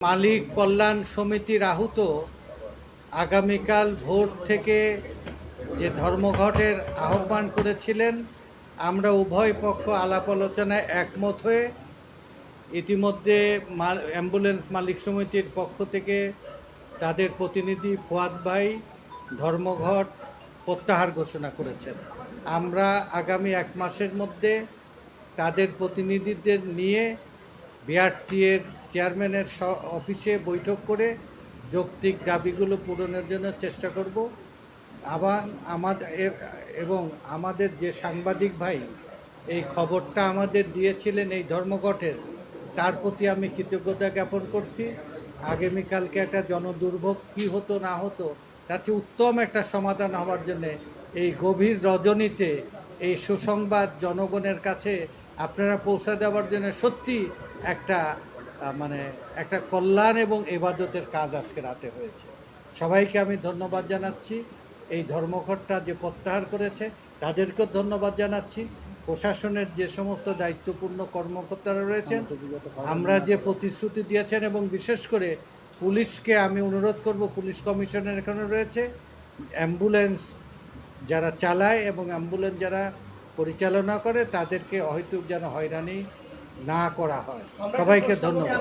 মালিক কল্যাণ সমিতির আহুত আগামীকাল ভোর থেকে যে ধর্মঘটের আহ্বান করেছিলেন, আমরা উভয় পক্ষ আলাপ আলোচনায় একমত হয়ে ইতিমধ্যে অ্যাম্বুলেন্স মালিক সমিতির পক্ষ থেকে তাদের প্রতিনিধি ফুয়াদ ভাই ধর্মঘট প্রত্যাহার ঘোষণা করেছেন। আমরা আগামী 1 মাসের মধ্যে তাদের প্রতিনিধিদের নিয়ে বিআরটিএর চেয়ারম্যানের অফিসে বৈঠক করে যৌক্তিক দাবিগুলো পূরণের জন্য চেষ্টা করব। আবার আমাদের যে সাংবাদিক ভাই এই খবরটা আমাদের দিয়েছিলেন এই ধর্মঘটের, তার প্রতি আমি কৃতজ্ঞতা জ্ঞাপন করছি। আগামীকালকে একটা জনদুর্ভোগ কী হতো না হতো তার চেয়ে উত্তম একটা সমাধান হওয়ার জন্যে এই গভীর রজনীতে এই সুসংবাদ জনগণের কাছে আপনারা পৌঁছে দেওয়ার জন্য সত্যি একটা কল্যাণ এবং ইবাদতের কাজ আজকে রাতে হয়েছে। সবাইকে আমি ধন্যবাদ জানাচ্ছি। এই ধর্মঘটটা যে প্রত্যাহার করেছে তাদেরকেও ধন্যবাদ জানাচ্ছি। প্রশাসনের যে সমস্ত দায়িত্বপূর্ণ কর্মকর্তারা রয়েছেন, আমরা যে প্রতিশ্রুতি দিয়েছেন, এবং বিশেষ করে পুলিশকে আমি অনুরোধ করব, পুলিশ কমিশনার এখানে রয়েছে, অ্যাম্বুলেন্স যারা চালায় এবং অ্যাম্বুলেন্স যারা পরিচালনা করে তাদেরকে অহেতুক যেন হয়রানি না করা হয়। সবাইকে ধন্যবাদ।